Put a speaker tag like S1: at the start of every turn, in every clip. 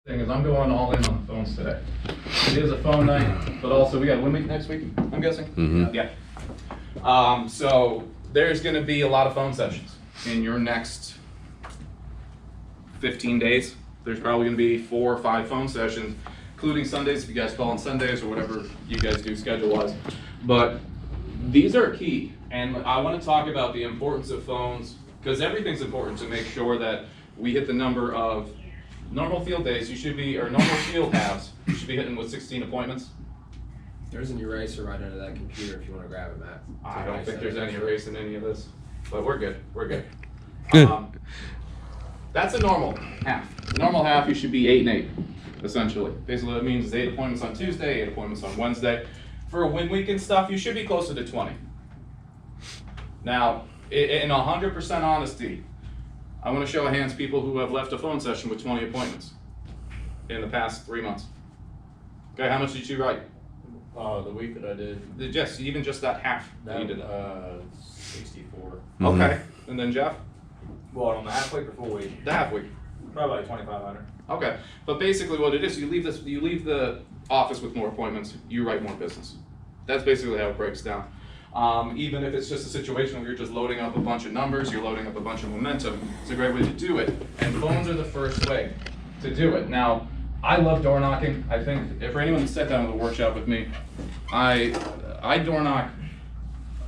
S1: Thing is, I'm going all in on the phones today. It is a phone night, but also we got a win week next week, I'm guessing?
S2: Mm-hmm.
S1: Yeah. So there's going to be a lot of phone sessions in your next 15 days. There's probably going to be 4 or 5 phone sessions, including Sundays if you guys call on Sundays or whatever you guys do schedule-wise. But these are key, and I want to talk about the importance of phones because everything's important to make sure that we hit the number of normal field days. You should be, or normal field halves, you should be hitting with 16 appointments.
S3: There's an eraser right under that computer if you want to grab it, Matt.
S1: I don't think there's any erase in any of this, but we're good. We're good. That's a normal half. Normal half, you should be 8 and 8, essentially. Basically, what it means is 8 appointments on Tuesday, 8 appointments on Wednesday. For a win week and stuff, you should be closer to 20. Now, in 100% honesty, I want to show of hands people who have left a phone session with 20 appointments in the past 3 months. Okay, how much did you write?
S4: The week that I did.
S1: Just even just that half that you did.
S4: 64.
S2: Mm-hmm.
S1: Okay, and then Jeff?
S4: Well, on the half week or full week?
S1: The half week.
S4: Probably like 2,500.
S1: Okay, but basically what it is, you leave the office with more appointments, you write more business. That's basically how it breaks down. Even if it's just a situation where you're just loading up a bunch of numbers, you're loading up a bunch of momentum, it's a great way to do it. And phones are the first way to do it. Now, I love door knocking. I think if anyone sat down with a workshop with me, I door knock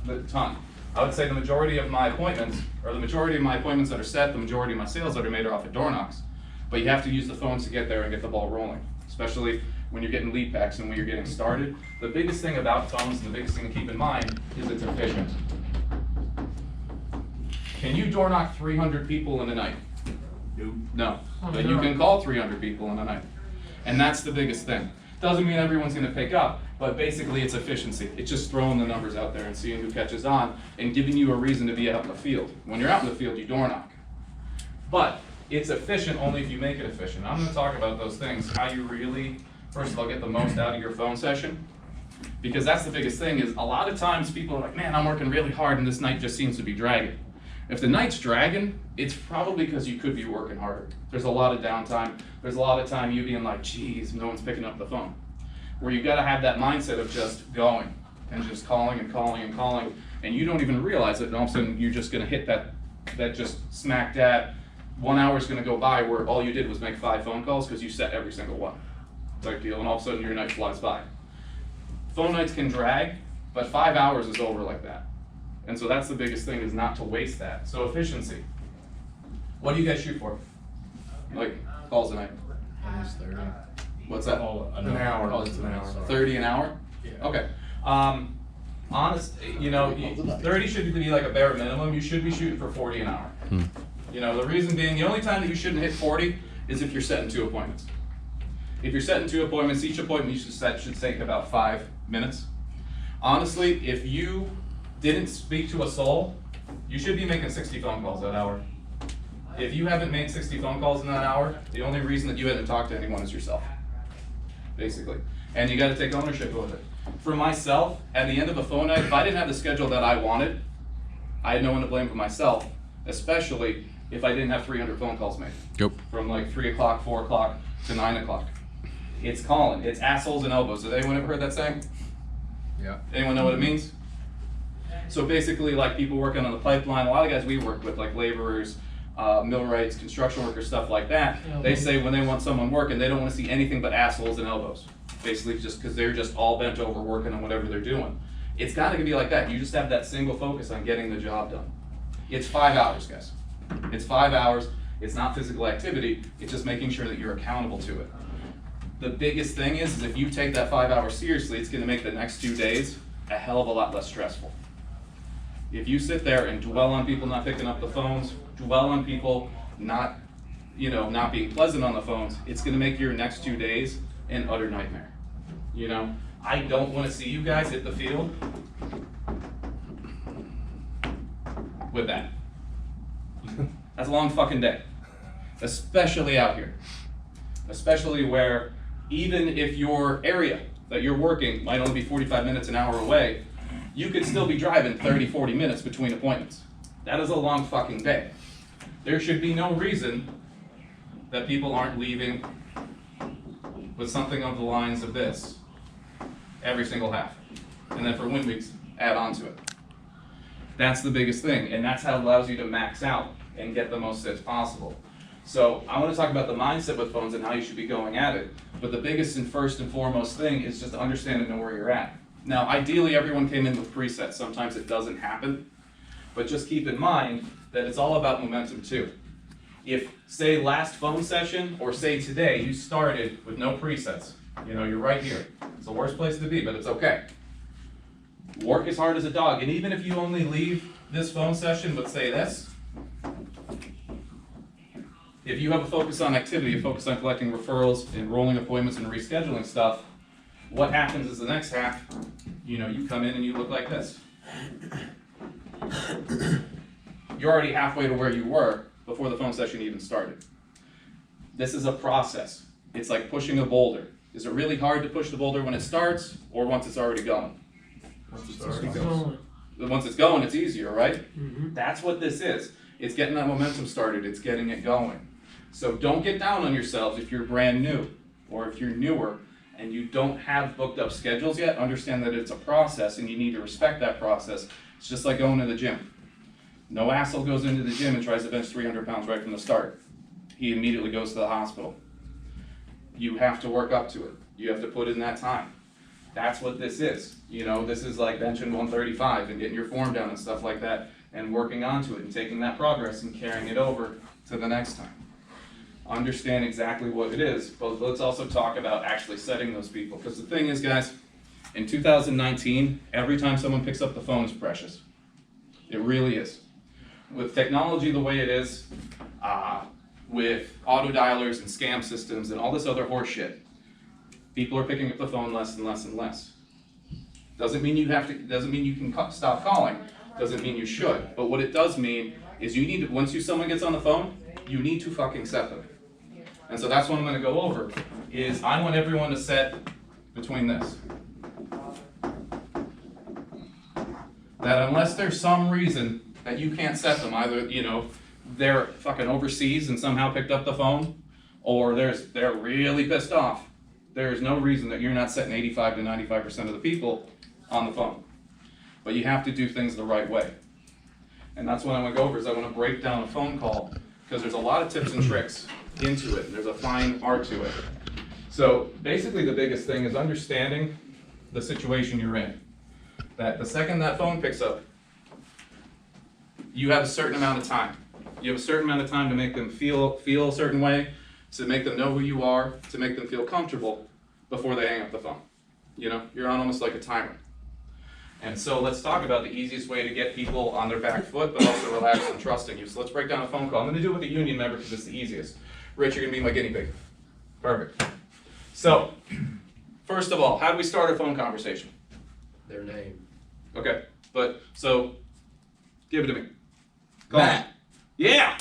S1: a ton. I would say the majority of my appointments, or the majority of my appointments that are set, the majority of my sales that are made are off of door knocks. But you have to use the phones to get there and get the ball rolling, especially when you're getting lead packs and when you're getting started. The biggest thing about phones and the biggest thing to keep in mind is it's efficient. Can you door knock 300 people in a night? No. But you can call 300 people in a night. And that's the biggest thing. Doesn't mean everyone's going to pick up, but basically it's efficiency. It's just throwing the numbers out there and seeing who catches on and giving you a reason to be out in the field. When you're out in the field, you door knock. But it's efficient only if you make it efficient. I'm going to talk about those things, how you really, first of all, get the most out of your phone session. Because that's the biggest thing is a lot of times people are like, man, I'm working really hard and this night just seems to be dragging. If the night's dragging, it's probably because you could be working harder. There's a lot of downtime. There's a lot of time you being like, geez, no one's picking up the phone. Where you gotta have that mindset of just going and just calling and calling and calling, and you don't even realize it, and all of a sudden you're just gonna hit that just smack dab. 1 hour's gonna go by where all you did was make 5 phone calls because you set every single one type deal, and all of a sudden your night flies by. Phone nights can drag, but 5 hours is over like that. And so that's the biggest thing, is not to waste that. So efficiency. What do you guys shoot for? Like calls a night?
S3: Almost 30.
S1: What's that?
S4: An hour.
S3: Oh, it's an hour.
S1: 30 an hour?
S4: Yeah.
S1: Okay. Honest, 30 should be like a bare minimum. You should be shooting for 40 an hour. You know, the reason being, the only time that you shouldn't hit 40 is if you're setting 2 appointments. If you're setting 2 appointments, each appointment you should take about 5 minutes. Honestly, if you didn't speak to a soul, you should be making 60 phone calls that hour. If you haven't made 60 phone calls in that hour, the only reason that you haven't talked to anyone is yourself, basically. And you gotta take ownership of it. For myself, at the end of a phone night, if I didn't have the schedule that I wanted, I had no one to blame but myself, especially if I didn't have 300 phone calls made.
S2: Yep.
S1: From like 3 o'clock, 4 o'clock to 9 o'clock. It's calling, it's assholes and elbows. Has anyone ever heard that saying?
S3: Yeah.
S1: Anyone know what it means? So basically, like people working on the pipeline, a lot of guys we work with, like laborers, millwrights, construction workers, stuff like that, they say when they want someone working, they don't want to see anything but assholes and elbows. Basically just because they're just all bent over working on whatever they're doing. It's got to be like that. You just have that single focus on getting the job done. It's 5 hours, guys. It's 5 hours. It's not physical activity. It's just making sure that you're accountable to it. The biggest thing is if you take that 5 hours seriously, it's going to make the next 2 days a hell of a lot less stressful. If you sit there and dwell on people not picking up the phones, dwell on people not being pleasant on the phones, it's going to make your next 2 days an utter nightmare. I don't want to see you guys hit the field with that. That's a long fucking day, especially out here. Especially where even if your area that you're working might only be 45 minutes, an hour away, you could still be driving 30, 40 minutes between appointments. That is a long fucking day. There should be no reason that people aren't leaving with something of the lines of this every single half. And then for win weeks, add on to it. That's the biggest thing, and that's how it allows you to max out and get the most sits possible. So I want to talk about the mindset with phones and how you should be going at it. But the biggest and first and foremost thing is just to understand and know where you're at. Now, ideally, everyone came in with presets. Sometimes it doesn't happen. But just keep in mind that it's all about momentum too. If, say, last phone session, or say today, you started with no presets, you're right here. It's the worst place to be, but it's okay. Work as hard as a dog, and even if you only leave this phone session with, say, this, if you have a focus on activity, a focus on collecting referrals, enrolling appointments, and rescheduling stuff, what happens is the next half, you come in and you look like this. You're already halfway to where you were before the phone session even started. This is a process. It's like pushing a boulder. Is it really hard to push the boulder when it starts, or once it's already going? Once it's going, it's easier, right? Mm-hmm. That's what this is. It's getting that momentum started. It's getting it going. So don't get down on yourselves if you're brand new, or if you're newer and you don't have booked up schedules yet. Understand that it's a process and you need to respect that process. It's just like going to the gym. No asshole goes into the gym and tries to bench 300 pounds right from the start. He immediately goes to the hospital. You have to work up to it. You have to put in that time. That's what this is. This is like benching 135 and getting your form down and stuff like that, and working onto it and taking that progress and carrying it over to the next time. Understand exactly what it is, but let's also talk about actually setting those people. Because the thing is, guys, in 2019, every time someone picks up the phone is precious. It really is. With technology the way it is, with auto dialers and scam systems and all this other horse shit, people are picking up the phone less and less and less. Doesn't mean you can stop calling. Doesn't mean you should. But what it does mean is you need to, once someone gets on the phone, you need to fucking set them. And so that's what I'm going to go over, is I want everyone to set between this. That unless there's some reason that you can't set them, either, they're fucking overseas and somehow picked up the phone, or they're really pissed off, there is no reason that you're not setting 85 to 95% of the people on the phone. But you have to do things the right way. And that's what I want to go over, is I want to break down a phone call, because there's a lot of tips and tricks into it, and there's a fine art to it. So basically the biggest thing is understanding the situation you're in. That the second that phone picks up, you have a certain amount of time. You have a certain amount of time to make them feel a certain way, to make them know who you are, to make them feel comfortable before they hang up the phone. You're on almost like a timer. And so let's talk about the easiest way to get people on their back foot, but also relaxed and trusting you. So let's break down a phone call. I'm going to do it with a union member because it's the easiest. Rich, you're going to be my guinea pig. Perfect. So, first of all, how do we start a phone conversation?
S3: Their name.
S1: Okay, so, give it to me.
S3: Matt.
S1: Yeah!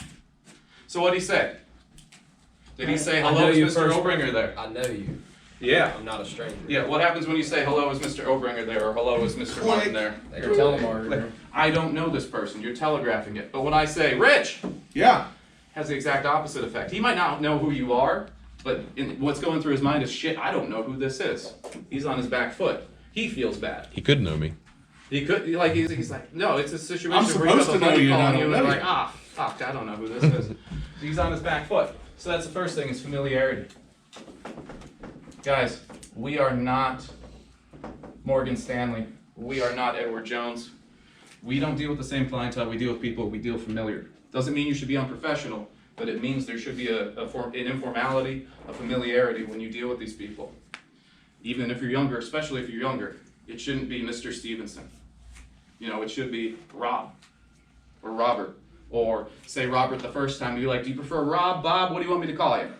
S1: So what'd he say? Did he say, hello, is Mr. Obringer there?
S3: I know you.
S1: Yeah.
S3: I'm not a stranger.
S1: Yeah, what happens when you say, hello, is Mr. Obringer there, or hello, is Mr. Martin there?
S3: You're telemarketing.
S1: I don't know this person, you're telegraphing it. But when I say, Rich!
S2: Yeah.
S1: Has the exact opposite effect. He might not know who you are, but what's going through his mind is, shit, I don't know who this is. He's on his back foot. He feels bad.
S5: He could know me.
S1: He could, he's like, no, it's a situation
S2: I'm
S1: where you have
S2: supposed
S1: a
S2: to know
S1: buddy
S2: you, and I
S1: calling you,
S2: don't
S1: and
S2: know
S1: you're
S2: you.
S1: like, fuck, I don't know who this is. He's on his back foot. So that's the first thing, is familiarity. Guys, we are not Morgan Stanley. We are not Edward Jones. We don't deal with the same clientele. We deal with people. We deal familiar. Doesn't mean you should be unprofessional, but it means there should be an informality, a familiarity when you deal with these people. Even if you're younger, especially if you're younger, it shouldn't be Mr. Stevenson. It should be Rob or Robert. Or say Robert the first time, you're like, do you prefer Rob, Bob, what do you want me to call you?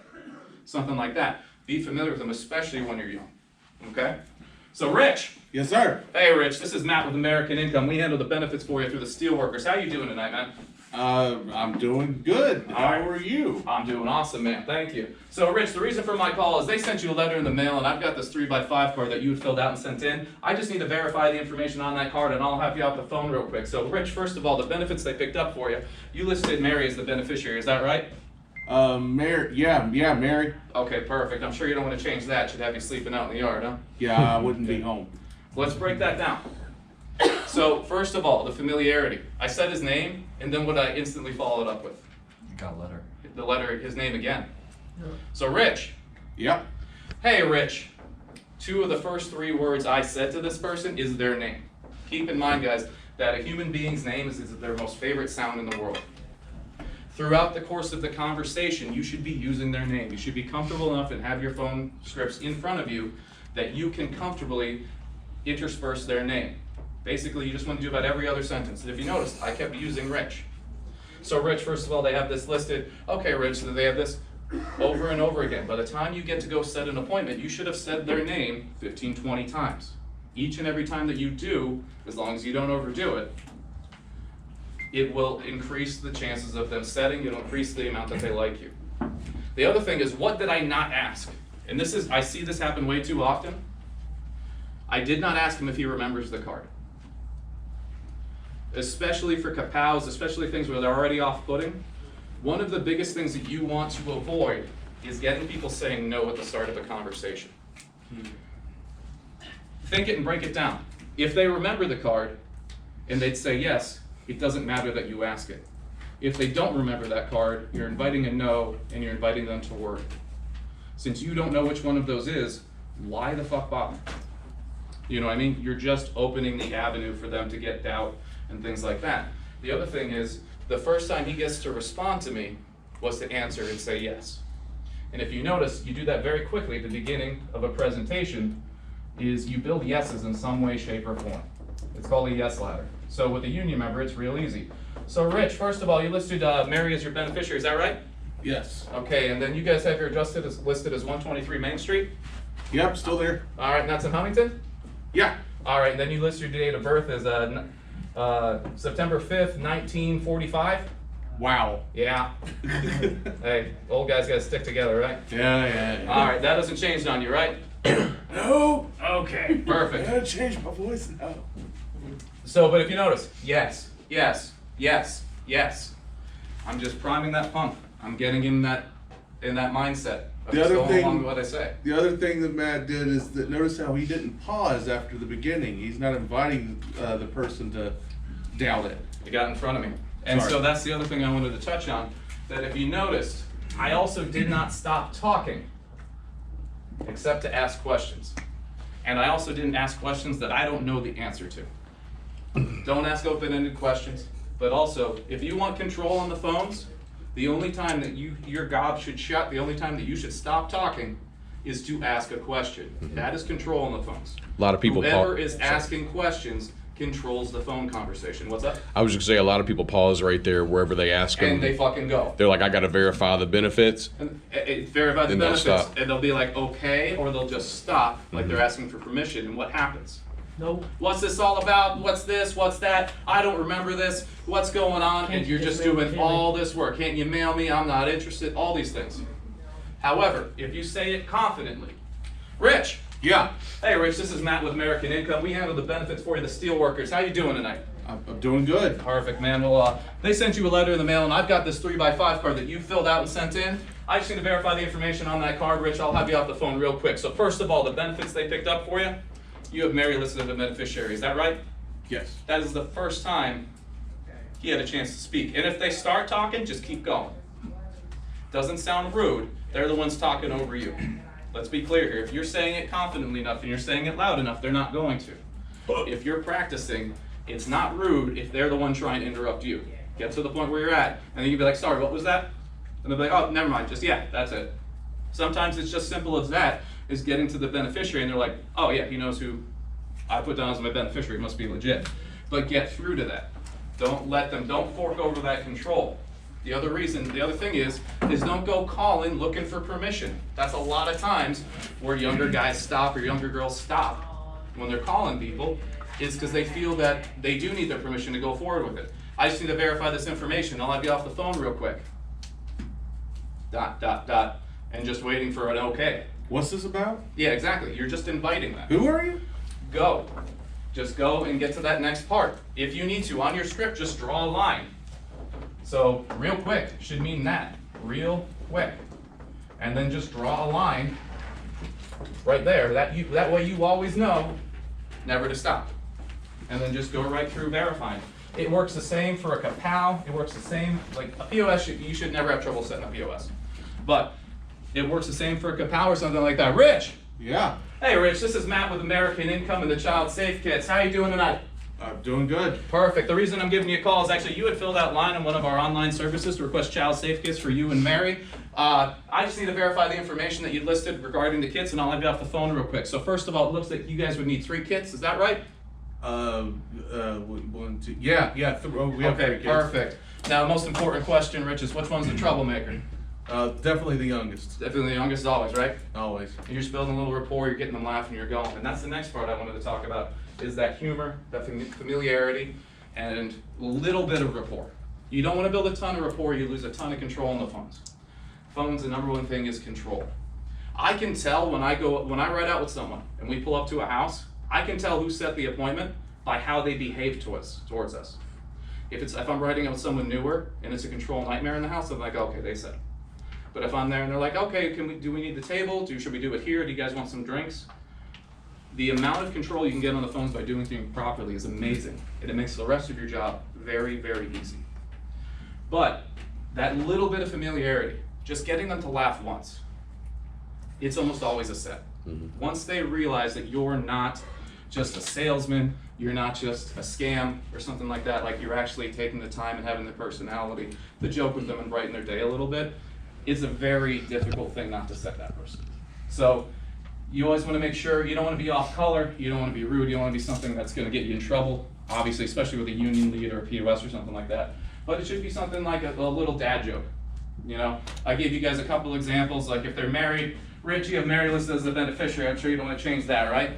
S1: Something like that. Be familiar with them, especially when you're young. Okay? So Rich.
S2: Yes, sir.
S1: Hey Rich, this is Matt with American Income. We handle the benefits for you through the Steelworkers. How you doing tonight, man?
S2: I'm doing good.
S1: All
S2: How
S1: right.
S2: are you?
S1: I'm doing awesome, man. Thank you. So, Rich, the reason for my call is they sent you a letter in the mail, and I've got this 3x5 card that you had filled out and sent in. I just need to verify the information on that card, and I'll have you off the phone real quick. So, Rich, first of all, the benefits they picked up for you, you listed Mary as the beneficiary. Is that right?
S2: Mary. Yeah, Mary.
S1: Okay, perfect. I'm sure you don't want to change that. Should have you sleeping out in the yard, huh?
S2: Yeah, I wouldn't be home.
S1: Let's break that down. So, first of all, the familiarity. I said his name, and then what I instantly followed up with?
S3: You got a letter.
S1: The letter, his name again. So, Rich.
S2: Yep.
S1: Hey, Rich. 2 of the first 3 words I said to this person is their name. Keep in mind, guys, that a human being's name is their most favorite sound in the world. Throughout the course of the conversation, you should be using their name. You should be comfortable enough and have your phone scripts in front of you that you can comfortably intersperse their name. Basically, you just want to do about every other sentence. And if you notice, I kept using Rich. So Rich, first of all, they have this listed. Okay, Rich, so they have this over and over again. By the time you get to go set an appointment, you should have said their name 15, 20 times. Each and every time that you do, as long as you don't overdo it, it will increase the chances of them setting, it'll increase the amount that they like you. The other thing is, what did I not ask? And this is, I see this happen way too often. I did not ask him if he remembers the card. Especially for kapows, especially things where they're already off-putting. One of the biggest things that you want to avoid is getting people saying no at the start of a conversation. Think it and break it down. If they remember the card and they'd say yes, it doesn't matter that you ask it. If they don't remember that card, you're inviting a no and you're inviting them to worry. Since you don't know which one of those is, why the fuck bother? You know what I mean? You're just opening the avenue for them to get doubt and things like that. The other thing is, the first time he gets to respond to me was to answer and say yes. And if you notice, you do that very quickly at the beginning of a presentation, is you build yeses in some way, shape, or form. It's called a yes ladder. So with a union member, it's real easy. So Rich, first of all, you listed Mary as your beneficiary, is that right?
S2: Yes.
S1: Okay, and then you guys have your listed as 123 Main Street?
S2: Yep, still there.
S1: All right, and that's in Huntington?
S2: Yeah.
S1: All right, and then you list your date of birth as September 5th, 1945?
S2: Wow.
S1: Yeah. Hey, old guys gotta stick together, right?
S2: Yeah.
S1: All right, that doesn't change on you, right?
S2: No.
S1: Okay,
S2: I
S1: perfect.
S2: gotta change my voice now.
S1: So, but if you notice, yes, yes, yes, yes. I'm just priming that pump. I'm getting in that mindset of
S2: The
S1: just
S2: other
S1: going
S2: thing-
S1: along with what I say.
S2: The other thing that Matt did is that notice how he didn't pause after the beginning. He's not inviting the person to doubt it.
S1: You got in front of me. And
S2: Sorry.
S1: so that's the other thing I wanted to touch on, that if you noticed, I also did not stop talking, except to ask questions. And I also didn't ask questions that I don't know the answer to. Don't ask open-ended questions, but also, if you want control on the phones, the only time that your gob should shut, the only time that you should stop talking is to ask a question. That is control on the phones.
S5: A lot of people
S1: Whoever is asking questions controls the phone conversation. What's up?
S5: I was just gonna say a lot of people pause right there wherever they ask them.
S1: And they fucking go.
S5: They're like, I gotta verify the benefits.
S1: And it verify the
S5: Then they'll
S1: benefits,
S5: stop.
S1: and they'll be like, okay, or they'll just stop, like they're asking for permission, and what happens?
S6: No,
S1: What's this all about? What's this? What's that? I don't remember this. What's going on?
S6: Can't
S1: And you're
S6: you
S1: just
S6: just mail
S1: doing
S6: me?
S1: all this work. Can't you mail me? I'm not interested. All these things. However, if you say it confidently, Rich.
S2: Yeah.
S1: Hey, Rich, this is Matt with American Income. We handle the benefits for you, the steel workers. How you doing tonight?
S2: I'm doing good.
S1: Perfect, man. Well, they sent you a letter in the mail, and I've got this 3x5 card that you filled out and sent in. I just need to verify the information on that card, Rich. I'll have you off the phone real quick. So first of all, the benefits they picked up for you, you have Mary listed as a beneficiary. Is that right?
S2: Yes.
S1: That is the first time he had a chance to speak. And if they start talking, just keep going. Doesn't sound rude. They're the ones talking over you. Let's be clear here. If you're saying it confidently enough and you're saying it loud enough, they're not going to. If you're practicing, it's not rude if they're the one trying to interrupt you. Get to the point where you're at, and then you can be like, sorry, what was that? And they'll be like, oh, never mind, just yeah, that's it. Sometimes it's just simple as that, is getting to the beneficiary, and they're like, oh yeah, he knows who I put down as my beneficiary, it must be legit. But get through to that. Don't fork over that control. The other thing is don't go calling looking for permission. That's a lot of times where younger guys stop or younger girls stop when they're calling people, is because they feel that they do need their permission to go forward with it. I just need to verify this information. I'll have you off the phone real quick. ... And just waiting for an okay.
S2: What's this about?
S1: Yeah, exactly. You're just inviting them.
S2: Who are you?
S1: Go. Just go and get to that next part. If you need to, on your script, just draw a line. So, real quick, should mean that. real quick. And then just draw a line right there. That way you always know never to stop. And then just go right through verifying. It works the same for a kapow. It works the same, like a POS, you should never have trouble setting a POS. But it works the same for a kapow or something like that. Rich!
S2: Yeah,
S1: Hey Rich, this is Matt with American Income and the Child Safe Kits. How you doing tonight?
S2: I'm doing good.
S1: Perfect. The reason I'm giving you a call is actually you had filled out line on one of our online services to request child safe kits for you and Mary. I just need to verify the information that you listed regarding the kits, and I'll have you off the phone real quick. So first of all, it looks like you guys would need 3 kits. Is that right?
S2: 1, 2, yeah, we have 3
S1: Okay,
S2: kids.
S1: perfect. Now, the most important question, Rich, is which one's the troublemaker?
S2: Definitely the youngest,
S1: Definitely the youngest always, right?
S2: always.
S1: You're just building a little rapport, you're getting them laughing, you're going. And that's the next part I wanted to talk about, is that humor, that familiarity, and a little bit of rapport. You don't want to build a ton of rapport, you lose a ton of control on the phones. Phones, the number one thing is control. I can tell when I ride out with someone and we pull up to a house, I can tell who set the appointment by how they behave towards us. If I'm riding out with someone newer and it's a control nightmare in the house, I'm like, okay, they said it. But if I'm there and they're like, okay, do we need the table? Should we do it here? Do you guys want some drinks? The amount of control you can get on the phones by doing things properly is amazing, and it makes the rest of your job very, very easy. But that little bit of familiarity, just getting them to laugh once, it's almost always a set. Once they realize that you're not just a salesman, you're not just a scam or something like that, like you're actually taking the time and having the personality to joke with them and brighten their day a little bit, it's a very difficult thing not to set that person. So you always want to make sure you don't want to be off color, you don't want to be rude, you don't want to be something that's going to get you in trouble, obviously, especially with a union lead or a POS or something like that. But it should be something like a little dad joke. You know, I gave you guys a couple examples, like if they're married, Rich, you have Mary listed as the beneficiary. I'm sure you don't want to change that, right?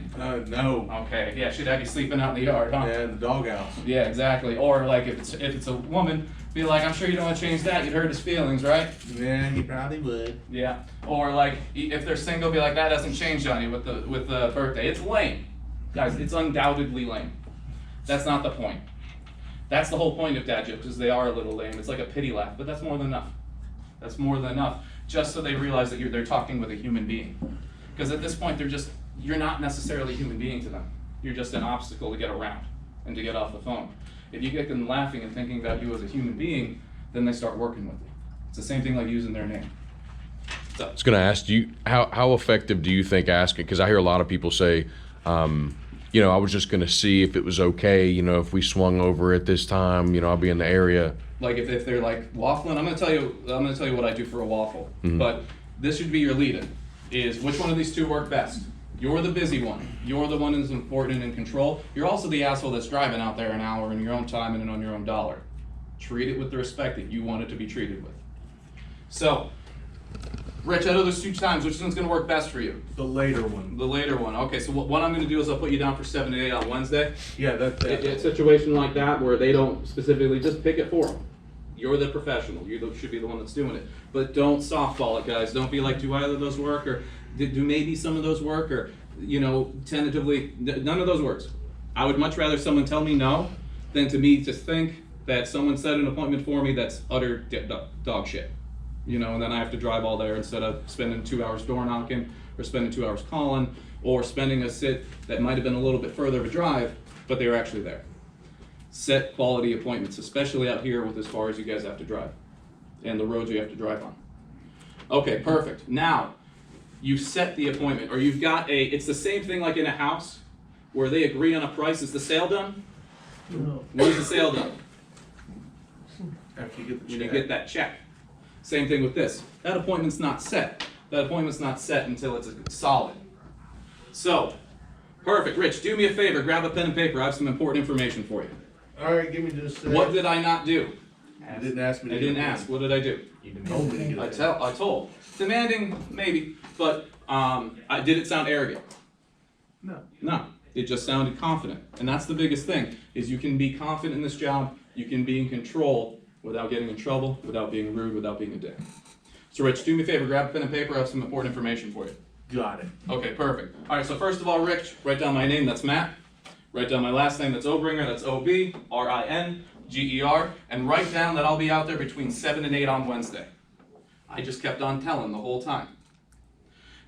S2: No.
S1: Okay, yeah, she'd have you sleeping out in the yard, huh?
S2: Yeah, the doghouse.
S1: Yeah, exactly. Or like if it's a woman, be like, I'm sure you don't want to change that. You'd hurt his feelings, right?
S2: Yeah, he probably would.
S1: Yeah. Or like if they're single, be like, that hasn't changed on you with the birthday. It's lame, guys. It's undoubtedly lame. That's not the point. That's the whole point of dad jokes, is they are a little lame. It's like a pity laugh, but that's more than enough. That's more than enough, just so they realize that they're talking with a human being. Because at this point, you're not necessarily a human being to them. You're just an obstacle to get around and to get off the phone. If you get them laughing and thinking about you as a human being, then they start working with you. It's the same thing like using their name. So,
S5: I was going to ask you, how effective do you think asking? Because I hear a lot of people say, you know, I was just going to see if it was okay, you know, if we swung over at this time, you know, I'll be in the area.
S1: like if they're like waffling, I'm gonna tell you what I do for a waffle. But this should be your lead-in, is which one of these 2 work best? You're the busy one. You're the one who's important and in control. You're also the asshole that's driving out there an hour in your own time and on your own dollar. Treat it with the respect that you want it to be treated with. So, Rich, out of those 2 times, which one's gonna work best for you?
S2: The later one.
S1: The later one. Okay, so what I'm gonna do is I'll put you down for 7 to 8 on Wednesday.
S2: Yeah, that's
S1: A situation like that where they don't specifically, just pick it for them. You're the professional. You should be the one that's doing it. But don't softball it, guys. Don't be like, do either of those work, or do maybe some of those work, or you know, tentatively. None of those works. I would much rather someone tell me no than to me to think that someone set an appointment for me that's utter dog shit. You know, and then I have to drive all there instead of spending 2 hours door knocking, or spending 2 hours calling, or spending a sit that might have been a little bit further of a drive, but they were actually there. Set quality appointments, especially out here with as far as you guys have to drive, and the roads you have to drive on. Okay, perfect. Now, you've set the appointment, or you've got it's the same thing like in a house, where they agree on a price. Is the sale done?
S6: No.
S1: When's the sale done?
S2: after you get the
S1: When you
S2: check.
S1: get that check. Same thing with this. That appointment's not set. That appointment's not set until it's solid. So, perfect. Rich, do me a favor. Grab a pen and paper. I have some important information for you.
S2: All right, give me just a second.
S1: What did I not do?
S2: You didn't ask me
S1: I
S2: to
S1: didn't
S2: do it.
S1: ask. What did I do?
S4: You
S2: Told me to get it.
S1: I told. Demanding, maybe, but I did it sound arrogant?
S2: No.
S1: No. It just sounded confident. And that's the biggest thing, is you can be confident in this job, you can be in control without getting in trouble, without being rude, without being a dick. So Rich, do me a favor, grab a pen and paper, I have some important information for you.
S2: Got it.
S1: Okay, perfect. All right, so first of all, Rich, write down my name, that's Matt. Write down my last name, that's Obringer, that's O-B-R-I-N-G-E-R. And write down that I'll be out there between 7 and 8 on Wednesday. I just kept on telling the whole time.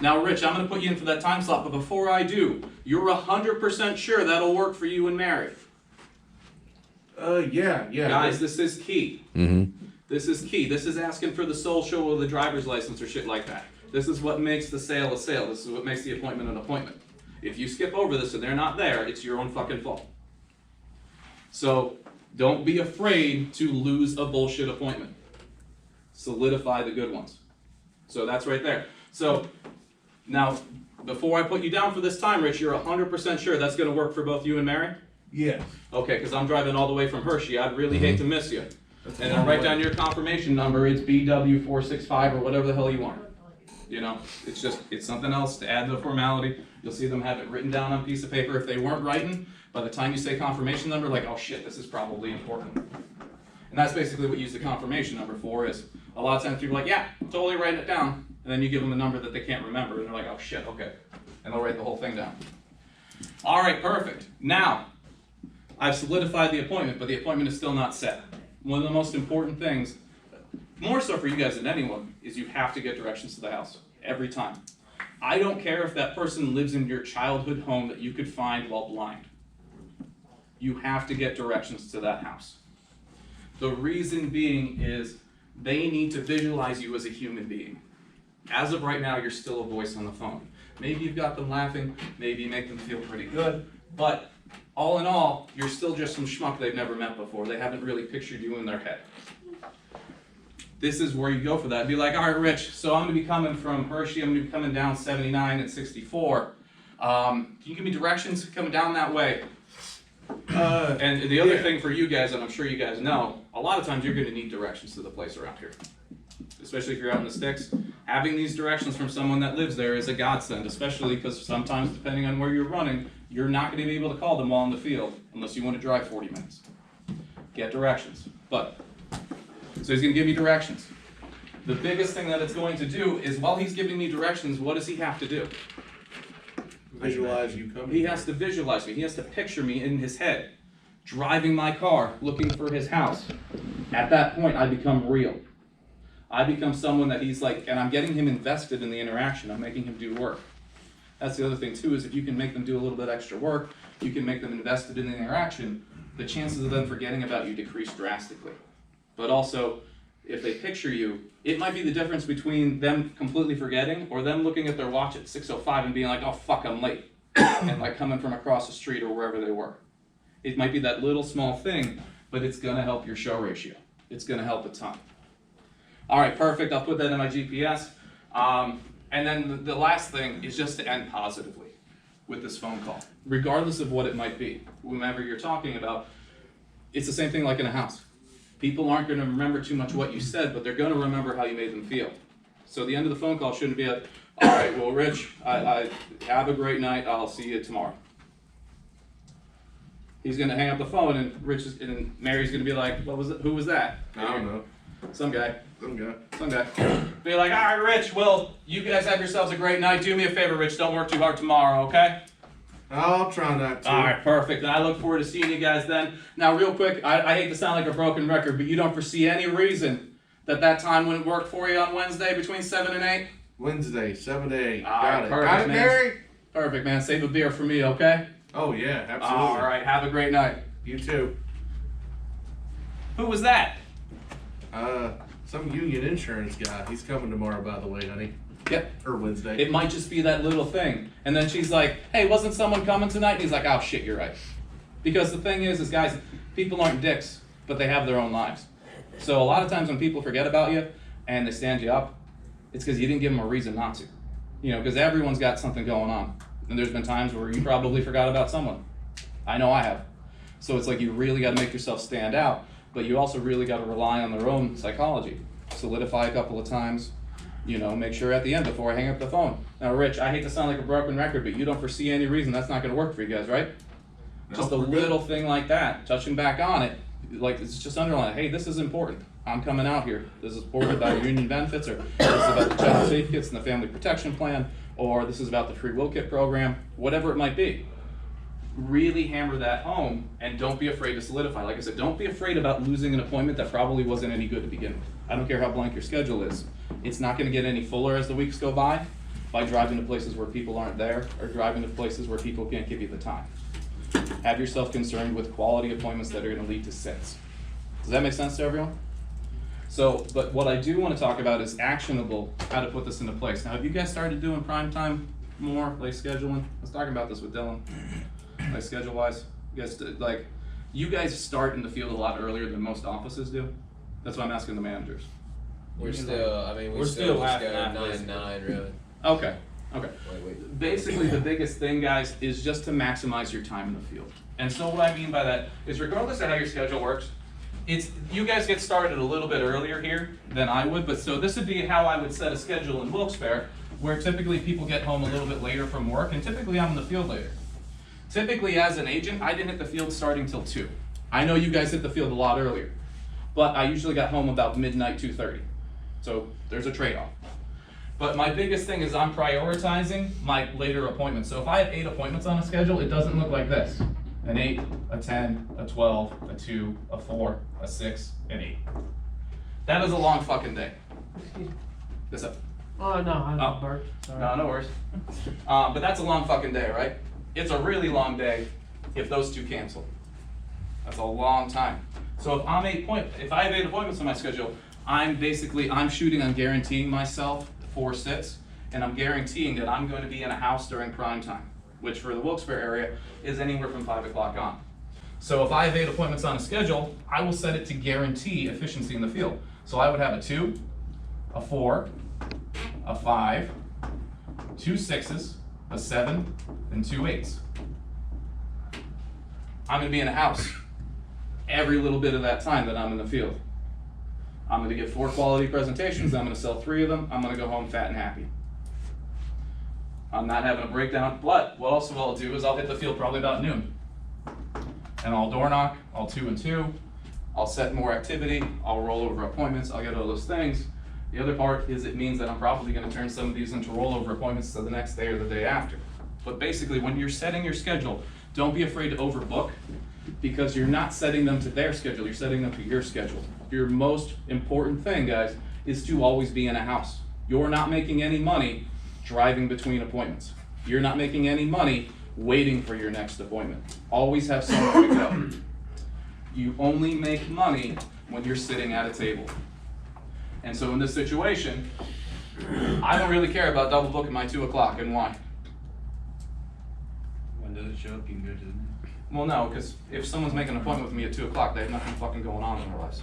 S1: Now, Rich, I'm going to put you in for that time slot, but before I do, you're 100% sure that'll work for you and Mary.
S2: Yeah.
S1: Guys, this is key.
S5: Mm-hmm.
S1: This is key. This is asking for the social or the driver's license or shit like that. This is what makes the sale a sale. This is what makes the appointment an appointment. If you skip over this and they're not there, it's your own fucking fault. So, don't be afraid to lose a bullshit appointment. Solidify the good ones. So that's right there. So, now, before I put you down for this time, Rich, you're 100% sure that's going to work for both you and Mary?
S2: Yes.
S1: Okay, because I'm driving all the way from Hershey. I'd really hate to miss you. And then write down your confirmation number. It's BW465 or whatever the hell you want. You know, it's something else to add to the formality. You'll see them have it written down on a piece of paper. If they weren't writing, by the time you say confirmation number, like, oh shit, this is probably important. And that's basically what you use the confirmation number for. Is a lot of times people are like, yeah, totally write it down. And then you give them a number that they can't remember, and they're like, oh shit, okay. And they'll write the whole thing down. All right, perfect. Now, I've solidified the appointment, but the appointment is still not set. One of the most important things, more so for you guys than anyone, is you have to get directions to the house, every time. I don't care if that person lives in your childhood home that you could find while blind. You have to get directions to that house. The reason being is they need to visualize you as a human being. As of right now, you're still a voice on the phone. Maybe you've got them laughing, maybe you make them feel pretty good, but all in all, you're still just some schmuck they've never met before. They haven't really pictured you in their head. This is where you go for that. Be like, all right, Rich, so I'm going to be coming from Hershey. I'm going to be coming down 79 and 64. Can you give me directions coming down that way? And the other thing for you guys, and I'm sure you guys know, a lot of times you're going to need directions to the place around here. Especially if you're out in the sticks. Having these directions from someone that lives there is a godsend, especially because sometimes, depending on where you're running, you're not going to be able to call them while in the field unless you want to drive 40 minutes. Get directions. So he's going to give me directions. The biggest thing that it's going to do is while he's giving me directions, what does he have to do?
S2: Visualize you coming.
S1: He has to visualize me. He has to picture me in his head, driving my car, looking for his house. At that point, I become real. I become someone that he's like, and I'm getting him invested in the interaction. I'm making him do work. That's the other thing too, is if you can make them do a little bit extra work, you can make them invested in the interaction, the chances of them forgetting about you decrease drastically. But also, if they picture you, it might be the difference between them completely forgetting or them looking at their watch at 6:05 and being like, oh fuck, I'm late. And like coming from across the street or wherever they were. It might be that little small thing, but it's gonna help your show ratio. It's gonna help a ton. All right, perfect. I'll put that in my GPS. And then the last thing is just to end positively with this phone call, regardless of what it might be. Whomever you're talking about, it's the same thing like in a house. People aren't going to remember too much what you said, but they're going to remember how you made them feel. So the end of the phone call shouldn't be a, all right, well, Rich, I have a great night. I'll see you tomorrow. He's going to hang up the phone, and Mary's going to be like, what was it? Who was that?
S2: I don't know.
S1: Some guy.
S2: Some guy.
S1: Be like, all right, Rich, well, you guys have yourselves a great night. Do me a favor, Rich, don't work too hard tomorrow, okay?
S2: I'll try not to.
S1: All right, perfect. I look forward to seeing you guys then. Now, real quick, I hate to sound like a broken record, but you don't foresee any reason that time wouldn't work for you on Wednesday between 7 and 8?
S2: Wednesday, 7 to 8.
S1: All
S2: Got
S1: right,
S2: it.
S1: perfect,
S2: Got it,
S1: man.
S2: Mary?
S1: Perfect, man. Save a beer for me, okay?
S2: Oh, yeah, absolutely.
S1: All right, have a great night.
S2: You too.
S1: Who was that?
S2: Some union insurance guy. He's coming tomorrow, by the way, honey.
S1: Yep.
S2: Or Wednesday.
S1: It might just be that little thing. And then she's like, hey, wasn't someone coming tonight? And he's like, oh, shit, you're right. Because the thing is guys, people aren't dicks, but they have their own lives. So a lot of times when people forget about you and they stand you up, it's because you didn't give them a reason not to. You know, because everyone's got something going on. And there's been times where you probably forgot about someone. I know I have. So it's like you really got to make yourself stand out, but you also really got to rely on their own psychology. Solidify a couple of times, you know, make sure at the end before I hang up the phone. Now, Rich, I hate to sound like a broken record, but you don't foresee any reason that's not going to work for you guys, right?
S2: No,
S1: Just a
S2: we're
S1: little
S2: good.
S1: thing like that, touching back on it, like it's just underlined, hey, this is important. I'm coming out here. This is important about your union benefits, or this is about the child safe kits and the family protection plan, or this is about the free will kit program, whatever it might be. Really hammer that home and don't be afraid to solidify. Like I said, don't be afraid about losing an appointment that probably wasn't any good to begin with. I don't care how blank your schedule is. It's not gonna get any fuller as the weeks go by driving to places where people aren't there or driving to places where people can't give you the time. Have yourself concerned with quality appointments that are gonna lead to sits. Does that make sense to everyone? So, but what I do wanna talk about is actionable, how to put this into place. Now, have you guys started doing prime time more, like scheduling? I was talking about this with Dylan, like schedule wise. You guys start in the field a lot earlier than most offices do. That's why I'm asking the managers.
S3: We're still, I mean,
S4: We're still half
S3: just
S4: and
S3: go
S4: half,
S3: 9-9 really.
S1: Okay.
S3: Wait.
S1: Basically, the biggest thing, guys, is just to maximize your time in the field. And so what I mean by that is regardless of how your schedule works, you guys get started a little bit earlier here than I would, but so this would be how I would set a schedule in Wilkes-Barre, where typically people get home a little bit later from work, and typically I'm in the field later. Typically, as an agent, I didn't hit the field starting till 2. I know you guys hit the field a lot earlier, but I usually got home about midnight, 2:30. So there's a trade-off. But my biggest thing is I'm prioritizing my later appointments. So if I have 8 appointments on a schedule, it doesn't look like this. An 8, a 10, a 12, a 2, a 4, a 6, an 8. That is a long fucking day. This up.
S6: Oh, no, I
S1: Oh.
S6: burped. Sorry.
S1: No worries. But that's a long fucking day, right? It's a really long day if those 2 cancel. That's a long time. So if I have 8 appointments on my schedule, I'm shooting on guaranteeing myself 4 sits, and I'm guaranteeing that I'm going to be in a house during prime time, which for the Wilkes-Barre area is anywhere from 5 o'clock on. So if I have 8 appointments on a schedule, I will set it to guarantee efficiency in the field. So I would have a 2, a 4, a 5, 2 6s, a 7, and 2 8s. I'm gonna be in a house every little bit of that time that I'm in the field. I'm gonna get 4 quality presentations, I'm gonna sell 3 of them, I'm gonna go home fat and happy. I'm not having a breakdown, but what also I'll do is I'll hit the field probably about noon. And I'll door knock, I'll 2 and 2, I'll set more activity, I'll roll over appointments, I'll get all those things. The other part is it means that I'm probably gonna turn some of these into rollover appointments to the next day or the day after. But basically, when you're setting your schedule, don't be afraid to overbook, because you're not setting them to their schedule, you're setting them to your schedule. Your most important thing, guys, is to always be in a house. You're not making any money driving between appointments. You're not making any money waiting for your next appointment. Always have somewhere to go. You only make money when you're sitting at a table. And so in this situation, I don't really care about double booking my 2 o'clock, and why?
S7: When does it show up? You can go to the next.
S1: Well, no, because if someone's making an appointment with me at 2 o'clock, they have nothing fucking going on in their lives.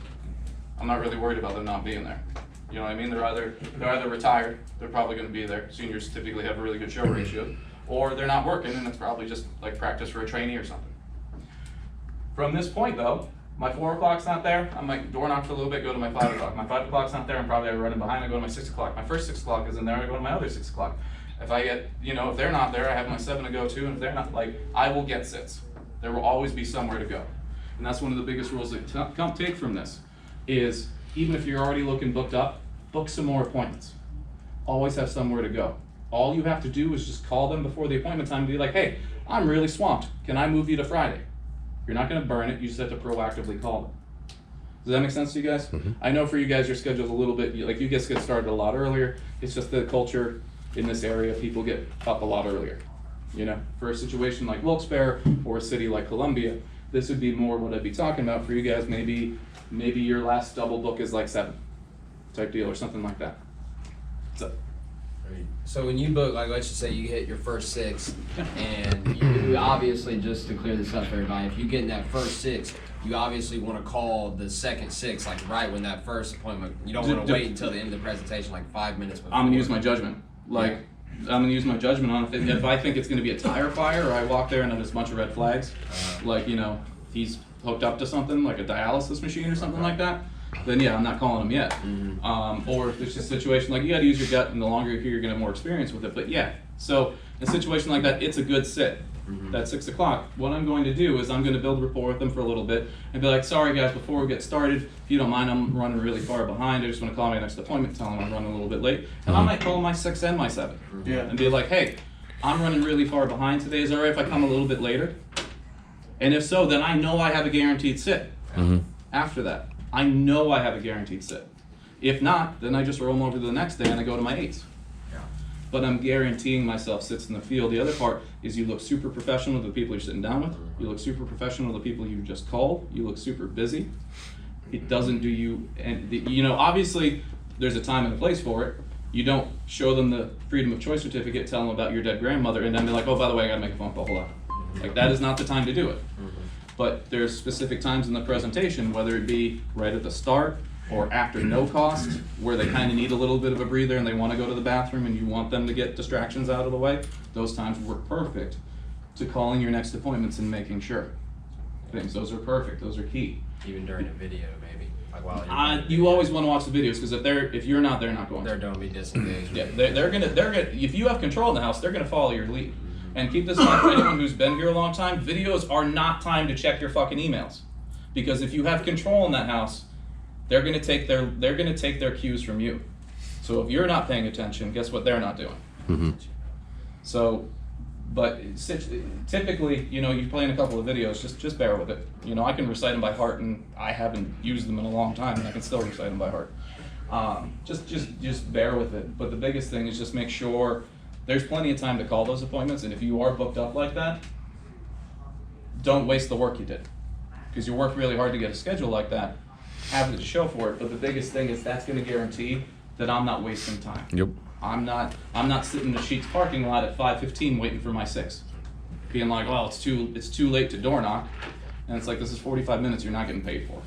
S1: I'm not really worried about them not being there. You know what I mean? They're either retired, they're probably gonna be there. Seniors typically have a really good show ratio, or they're not working and it's probably just like practice for a trainee or something. From this point though, my 4 o'clock's not there, I'm like door knock for a little bit, go to my 5 o'clock. My 5 o'clock's not there, I'm probably running behind, I go to my 6 o'clock. My first 6 o'clock isn't there, I go to my other 6 o'clock. If I get, if they're not there, I have my 7 to go to, and if they're not, I will get sits. There will always be somewhere to go. And that's one of the biggest rules that take from this, is even if you're already looking booked up, book some more appointments. Always have somewhere to go. All you have to do is just call them before the appointment time and be like, hey, I'm really swamped. Can I move you to Friday? You're not gonna burn it, you just have to proactively call them. Does that make sense to you guys? Mm-hmm. I know for you guys, your schedule's a little bit, you guys get started a lot earlier. It's just the culture in this area, people get up a lot earlier. For a situation like Wilkes-Barre or a city like Columbia, this would be more what I'd be talking about for you guys. Maybe your last double book is like 7 type deal or something like that.
S3: So when you book, like let's just say you hit your first 6, and you obviously, just to clear this up for everybody, if you get in that first 6, you obviously want to call the second 6 like right when that first appointment. You don't want to wait until the end of the presentation, like 5 minutes before.
S1: I'm gonna use my judgment. I'm gonna use my judgment on if I think it's gonna be a tire fire, or I walk there and there's a bunch of red flags, he's hooked up to something like a dialysis machine or something like that, then yeah, I'm not calling him yet. Mm-hmm. Or if it's just a situation like you gotta use your gut, and the longer you're here, you're gonna have more experience with it. But yeah, so in a situation like that, it's a good sit. Mm-hmm. That's 6 o'clock. What I'm going to do is I'm going to build rapport with them for a little bit and be like, sorry guys, before we get started, if you don't mind, I'm running really far behind. I just want to call my next appointment, tell them I'm running a little bit late. And I might call my 6 and my 7.
S2: Yeah.
S1: And be like, hey, I'm running really far behind today. Is it all right if I come a little bit later? And if so, then I know I have a guaranteed sit. Mm-hmm. After that, I know I have a guaranteed sit. If not, then I just roll them over to the next day and I go to my 8s. But I'm guaranteeing myself sits in the field. The other part is you look super professional with the people you're sitting down with. You look super professional with the people you just called. You look super busy. It doesn't do you, and you know, obviously there's a time and a place for it. You don't show them the freedom of choice certificate, tell them about your dead grandmother, and then they're like, oh, by the way, I gotta make a phone call, hold on. Like, that is not the time to do it. But there's specific times in the presentation, whether it be right at the start or after no cost, where they kind of need a little bit of a breather and they want to go to the bathroom and you want them to get distractions out of the way. Those times work perfect to calling your next appointments and making sure things. Those are perfect. Those are key.
S3: Even during a video, maybe. Like while
S1: You always want to watch the videos, because if you're not, they're not going
S3: they're
S1: to.
S3: don't be disengaged.
S1: Yeah, they're gonna. If you have control in the house, they're gonna follow your lead. And keep this in mind for anyone who's been here a long time. Videos are not time to check your fucking emails, because if you have control in that house, they're gonna take their cues from you. So if you're not paying attention, guess what they're not doing. So, but typically, you know, you play in a couple of videos, just bear with it. You know, I can recite them by heart, and I haven't used them in a long time, and I can still recite them by heart. Just bear with it. But the biggest thing is just make sure there's plenty of time to call those appointments, and if you are booked up like that, don't waste the work you did, because you worked really hard to get a schedule like that. Have it to show for it. But the biggest thing is that's going to guarantee that I'm not wasting time.
S5: Yep.
S1: I'm not sitting in the Sheets parking lot at 5:15 waiting for my 6, being like, well, it's too late to door knock, and it's like, this is 45 minutes you're not getting paid for.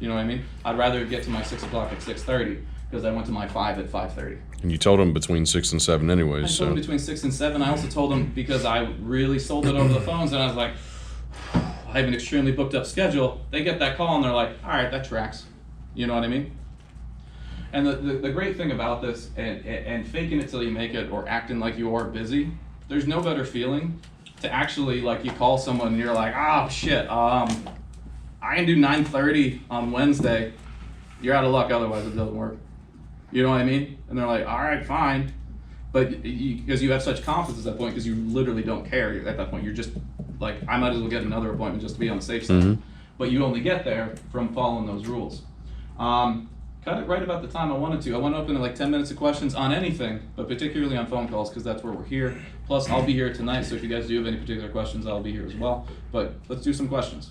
S1: You know what I mean? I'd rather get to my 6 o'clock at 6:30 because I went to my 5 at 5:30.
S5: And you told them between 6 and 7 anyways,
S1: I
S5: so.
S1: told them between 6 and 7. I also told them, because I really sold it over the phones, and I was like, I have an extremely booked up schedule. They get that call and they're like, all right, that tracks. You know what I mean? And the great thing about this, and faking it till you make it, or acting like you are busy, there's no better feeling to actually, like, you call someone and you're like, oh shit, I can do 9:30 on Wednesday. You're out of luck, otherwise it doesn't work. You know what I mean? And they're like, all right, fine. But because you have such confidence at that point, because you literally don't care at that point. You're just like, I might as well get another appointment just to be on the safe side. But you only get there from following those rules. Cut it right about the time I wanted to. I want to open like 10 minutes of questions on anything, but particularly on phone calls, because that's where we're here. Plus, I'll be here tonight, so if you guys do have any particular questions, I'll be here as well. But let's do some questions.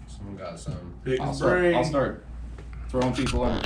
S3: Someone got some.
S2: Pick
S1: I'll
S2: his brain.
S1: start throwing people in.